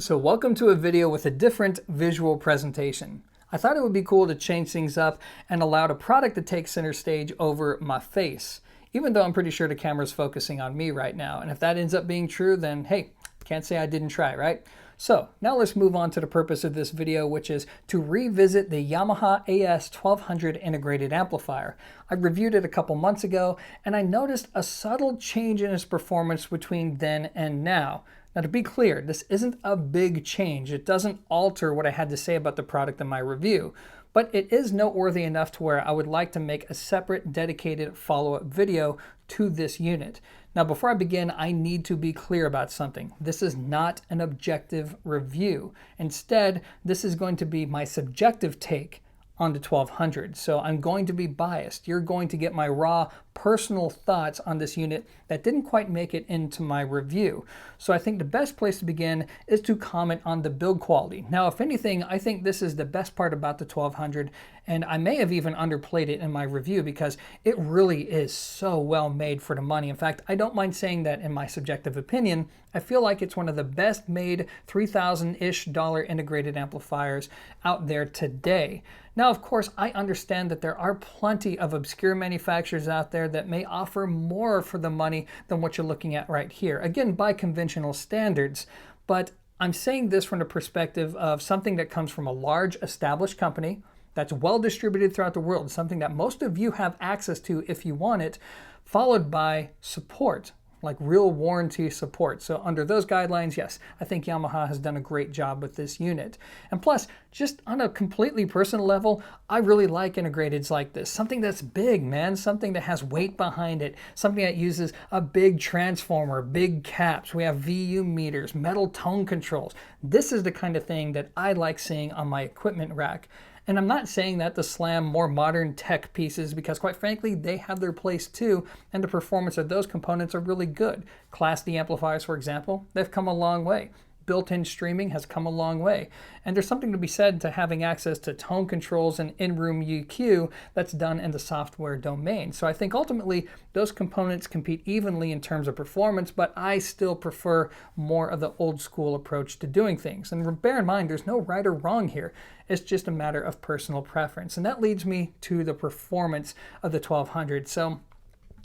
So welcome to a video with a different visual presentation. I thought it would be cool to change things up and allow a product to take center stage over my face, even though I'm pretty sure the camera's focusing on me right now. And if that ends up being true, then hey, can't say I didn't try, right? So now let's move on to the purpose of this video, which is to revisit the Yamaha AS1200 integrated amplifier. I reviewed it a couple months ago, and I noticed a subtle change in its performance between then and now. Now, to be clear, this isn't a big change. It doesn't alter what I had to say about the product in my review, but it is noteworthy enough to where I would like to make a separate dedicated follow-up video to this unit. Now, before I begin, I need to be clear about something. This is not an objective review. Instead, this is going to be my subjective take on the 1200. So I'm going to be biased. You're going to get my raw personal thoughts on this unit that didn't quite make it into my review. So I think the best place to begin is to comment on the build quality. Now, if anything, I think this is the best part about the 1200, and I may have even underplayed it in my review because it really is so well made for the money. In fact, I don't mind saying that in my subjective opinion. I feel like it's one of the best made $3,000-ish integrated amplifiers out there today. Now, of course, I understand that there are plenty of obscure manufacturers out there that may offer more for the money than what you're looking at right here. Again, by conventional standards, but I'm saying this from the perspective of something that comes from a large established company that's well distributed throughout the world, something that most of you have access to if you want it, followed by support, like real warranty support. So under those guidelines, yes, I think Yamaha has done a great job with this unit. And plus, just on a completely personal level, I really like integrateds like this. Something that's big, man. Something that has weight behind it. Something that uses a big transformer, big caps. We have VU meters, metal tone controls. This is the kind of thing that I like seeing on my equipment rack. And I'm not saying that to slam more modern tech pieces because quite frankly, they have their place too, and the performance of those components are really good. Class D amplifiers, for example, they've come a long way. Built-in streaming has come a long way. And there's something to be said to having access to tone controls and in-room EQ that's done in the software domain. So I think ultimately those components compete evenly in terms of performance, but I still prefer more of the old school approach to doing things. And bear in mind, there's no right or wrong here. It's just a matter of personal preference. And that leads me to the performance of the 1200. So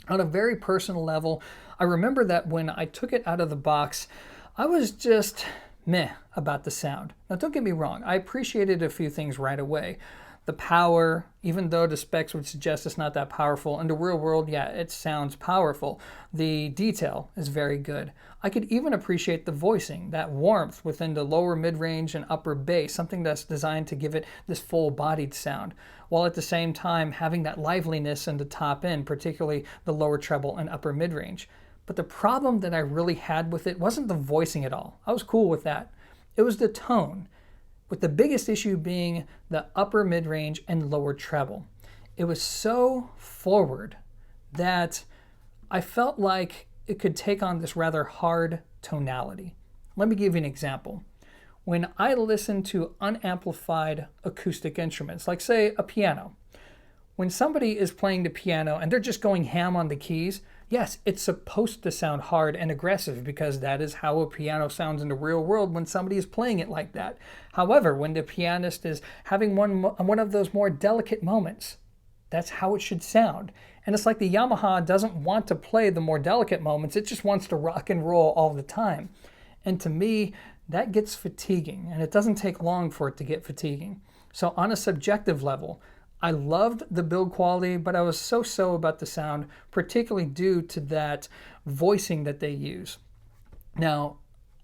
on a very personal level, I remember that when I took it out of the box, I was just meh about the sound. Now, don't get me wrong, I appreciated a few things right away. The power, even though the specs would suggest it's not that powerful, in the real world, yeah, it sounds powerful. The detail is very good. I could even appreciate the voicing, that warmth within the lower mid-range and upper bass, something that's designed to give it this full-bodied sound, while at the same time having that liveliness in the top end, particularly the lower treble and upper mid-range. But the problem that I really had with it wasn't the voicing at all. I was cool with that. It was the tone, with the biggest issue being the upper mid-range and lower treble. It was so forward that I felt like it could take on this rather hard tonality. Let me give you an example. When I listen to unamplified acoustic instruments, like say a piano, when somebody is playing the piano and they're just going ham on the keys, yes, it's supposed to sound hard and aggressive because that is how a piano sounds in the real world when somebody is playing it like that. However, when the pianist is having one of those more delicate moments, that's how it should sound. And it's like the Yamaha doesn't want to play the more delicate moments, it just wants to rock and roll all the time. And to me, that gets fatiguing, and it doesn't take long for it to get fatiguing. So on a subjective level, I loved the build quality, but I was so-so about the sound, particularly due to that voicing that they use. Now,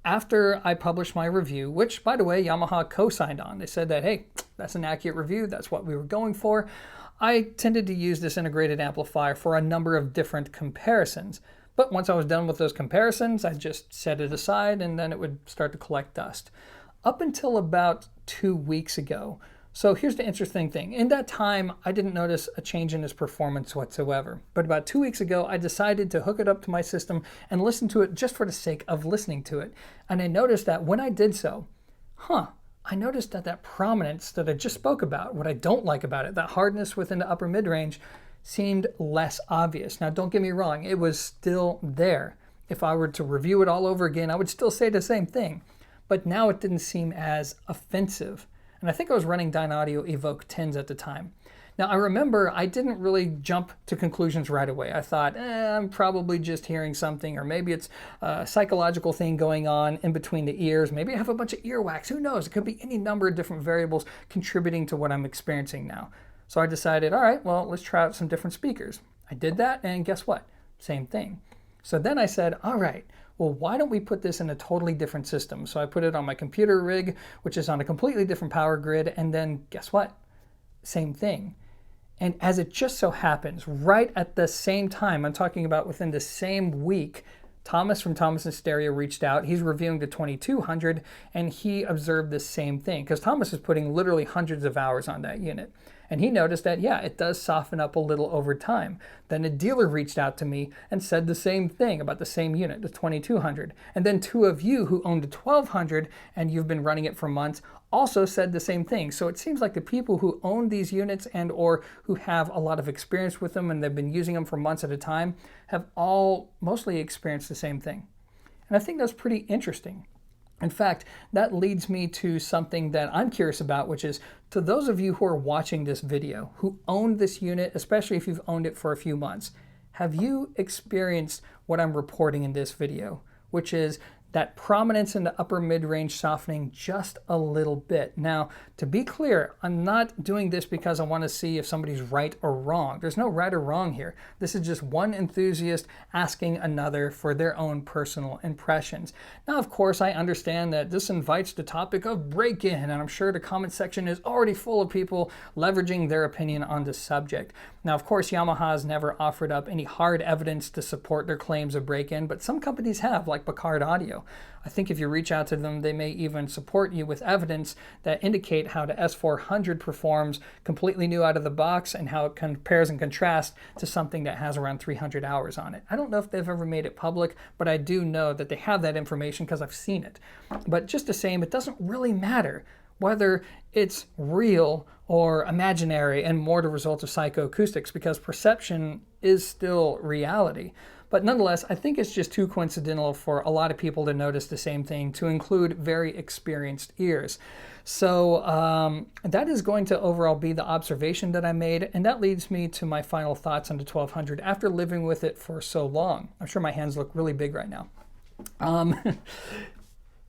after I published my review, which, by the way, Yamaha co-signed on, they said that, hey, that's an accurate review, that's what we were going for, I tended to use this integrated amplifier for a number of different comparisons. But once I was done with those comparisons, I just set it aside and then it would start to collect dust. Up until about 2 weeks ago, so here's the interesting thing. In that time, I didn't notice a change in its performance whatsoever. But about 2 weeks ago, I decided to hook it up to my system and listen to it just for the sake of listening to it. And I noticed that when I did so, I noticed that that prominence that I just spoke about, what I don't like about it, that hardness within the upper mid-range, seemed less obvious. Now, don't get me wrong, it was still there. If I were to review it all over again, I would still say the same thing. but now it didn't seem as offensive. And I think I was running Dynaudio Evoke 10s at the time. Now, I remember I didn't really jump to conclusions right away. I thought, I'm probably just hearing something, or maybe it's a psychological thing going on in between the ears. Maybe I have a bunch of earwax. Who knows? It could be any number of different variables contributing to what I'm experiencing now. So I decided, all right, well, let's try out some different speakers. I did that, and guess what? Same thing. So then I said, all right, well, why don't we put this in a totally different system? So I put it on my computer rig, which is on a completely different power grid, and then guess what? Same thing. And as it just so happens, right at the same time, I'm talking about within the same week, Thomas from Thomas & Stereo reached out. He's reviewing the 2200, and he observed the same thing, because Thomas is putting literally hundreds of hours on that unit. And he noticed that, yeah, it does soften up a little over time. Then a dealer reached out to me and said the same thing about the same unit, the 2200. And then two of you who owned the 1200 and you've been running it for months also said the same thing. So it seems like the people who own these units and or who have a lot of experience with them and they've been using them for months at a time have all mostly experienced the same thing. And I think that's pretty interesting. In fact, that leads me to something that I'm curious about, which is to those of you who are watching this video, who own this unit, especially if you've owned it for a few months, have you experienced what I'm reporting in this video, which is that prominence in the upper mid-range softening just a little bit. Now, to be clear, I'm not doing this because I want to see if somebody's right or wrong. There's no right or wrong here. This is just one enthusiast asking another for their own personal impressions. Now, of course, I understand that this invites the topic of break-in, and I'm sure the comment section is already full of people leveraging their opinion on the subject. Now, of course, Yamaha has never offered up any hard evidence to support their claims of break-in, but some companies have, like Picard Audio. I think if you reach out to them, they may even support you with evidence that indicate how the S400 performs completely new out of the box and how it compares and contrasts to something that has around 300 hours on it. I don't know if they've ever made it public, but I do know that they have that information because I've seen it. But just the same, it doesn't really matter whether it's real or imaginary and more the result of psychoacoustics, because perception is still reality. But nonetheless, I think it's just too coincidental for a lot of people to notice the same thing, to include very experienced ears. So that is going to overall be the observation that I made, and that leads me to my final thoughts on the 1200 after living with it for so long. I'm sure my hands look really big right now.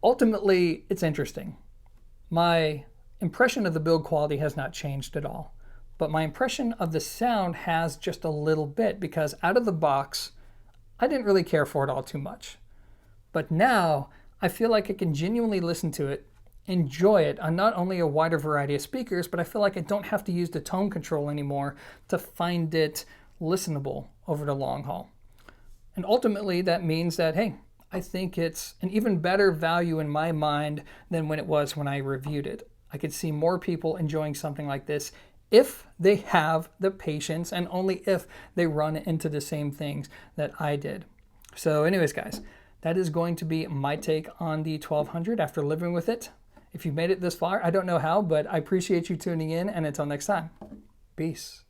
Ultimately, it's interesting. My impression of the build quality has not changed at all, but my impression of the sound has just a little bit, because out of the box, I didn't really care for it all too much. But now, I feel like I can genuinely listen to it, enjoy it on not only a wider variety of speakers, but I feel like I don't have to use the tone control anymore to find it listenable over the long haul. And ultimately, that means that, hey, I think it's an even better value in my mind than when it was when I reviewed it. I could see more people enjoying something like this if they have the patience and only if they run into the same things that I did. So anyways, guys, that is going to be my take on the 1200 after living with it. If you've made it this far, I don't know how, but I appreciate you tuning in, and until next time, peace.